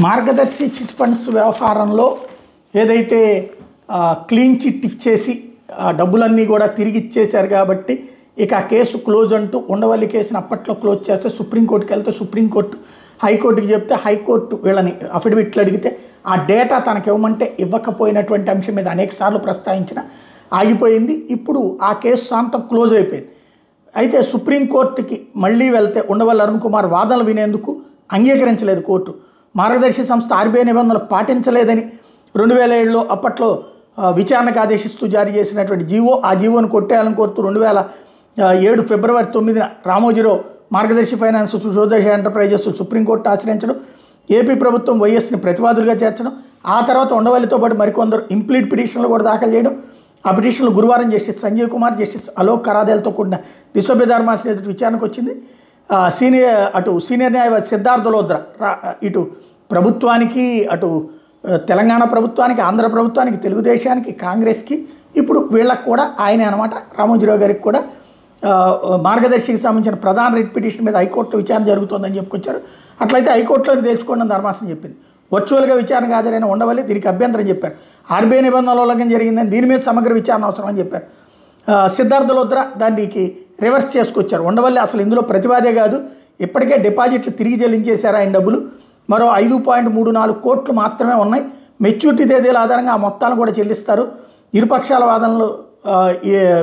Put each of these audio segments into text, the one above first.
మార్గదర్శి chit funds వ్యవహారంలో ఏదైతే clean chit ఇచ్చేసి డబ్బులన్నీ కూడా తిరిగి ఇచ్చేశారు కాబట్టి ఇక ఆ కేసు క్లోజ్ అంటూ ఉండవల్లి కేసును అప్పట్లో క్లోజ్ చేస్తే సుప్రీంకోర్టుకి వెళ్తే సుప్రీంకోర్టు హైకోర్టుకి చెప్తే హైకోర్టు వీళ్ళని అఫిడవిట్లు అడిగితే ఆ డేటా తనకి ఇవ్వమంటే ఇవ్వకపోయినటువంటి అంశం మీద అనేకసార్లు ప్రస్తావించిన ఆగిపోయింది. ఇప్పుడు ఆ కేసు శాంతం క్లోజ్ అయిపోయింది. అయితే సుప్రీంకోర్టుకి మళ్ళీ వెళ్తే ఉండవల్లి అరుణ్ కుమార్ వాదనలు వినేందుకు అంగీకరించలేదు కోర్టు. మార్గదర్శి సంస్థ ఆర్బీఐ నిబంధనలు పాటించలేదని 2007లో అప్పట్లో విచారణకు ఆదేశిస్తూ జారీ చేసినటువంటి జీవో, ఆ జీవోను కొట్టేయాలని కోరుతూ 2007 ఫిబ్రవరి 9న రామోజీరావు మార్గదర్శి ఫైనాన్స్ సుశోదశ ఎంటర్ప్రైజెస్ సుప్రీంకోర్టు ఆశ్రయించడం, ఏపీ ప్రభుత్వం వైఎస్ని ప్రతివాదులుగా చేర్చడం, ఆ తర్వాత ఉండవల్లితో పాటు మరికొందరు ఇంప్లీట్ పిటిషన్లు కూడా దాఖలు చేయడం. ఆ పిటిషన్లు గురువారం జస్టిస్ సంజీవ్ కుమార్, జస్టిస్ అలోక్ కరాదేలతో కూడిన దిశోభ్య ధర్మాసనం ఎదుటి విచారణకు వచ్చింది. సీనియర్ న్యాయవాది సిద్ధార్థ లోద్రా ఇటు ప్రభుత్వానికి, అటు తెలంగాణ ప్రభుత్వానికి, ఆంధ్ర ప్రభుత్వానికి, తెలుగుదేశానికి, కాంగ్రెస్కి, ఇప్పుడు వీళ్ళకి కూడా ఆయనే అనమాట రామోజీరావు గారికి కూడా మార్గదర్శికి సంబంధించిన ప్రధాన రిట్ పిటిషన్ మీద హైకోర్టులో విచారణ జరుగుతుందని చెప్పుకొచ్చారు. అట్లయితే హైకోర్టులోకి తేల్చుకోండి ధర్మాసనం చెప్పింది. వర్చువల్గా విచారణకు హాజరైన ఉండవల్లి దీనికి అభ్యంతరం చెప్పారు. ఆర్బీఐ నిబంధనల ఉల్లంఘన జరిగిందని, దీని మీద సమగ్ర విచారణ అవసరం అని చెప్పారు. సిద్ధార్థ లోద్రా దానికి రివర్స్ చేసుకొచ్చారు. ఉండవల్లి అసలు ఇందులో ప్రతివాదే కాదు, ఇప్పటికే డిపాజిట్లు తిరిగి చెల్లించేశారు ఆయన డబ్బులు, మరో 5.34 కోట్లు మాత్రమే ఉన్నాయి, మెచ్యూరిటీ తేదీల ఆధారంగా ఆ మొత్తాలను కూడా చెల్లిస్తారు. ఇరుపక్షాల వాదనలు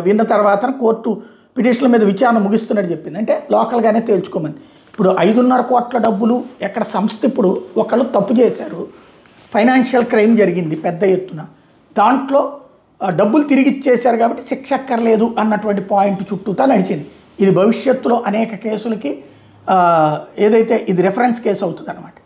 విన్న తర్వాత కోర్టు పిటిషన్ల మీద విచారణ ముగిస్తున్నట్టు చెప్పింది. అంటే లోకల్గానే తేల్చుకోమని. ఇప్పుడు 5.5 కోట్ల డబ్బులు ఎక్కడ సంస్థ, ఇప్పుడు ఒకళ్ళు తప్పు చేశారు, ఫైనాన్షియల్ క్రైమ్ జరిగింది పెద్ద ఎత్తున, దాంట్లో డబ్బులు తిరిగి ఇచ్చేశారు కాబట్టి శిక్ష అక్కర్లేదు అన్నటువంటి పాయింట్ చుట్టూతా నడిచింది. ఇది భవిష్యత్తులో అనేక కేసులకి ఏదైతే ఇది రెఫరెన్స్ కేసు అవుతుంది అన్నమాట.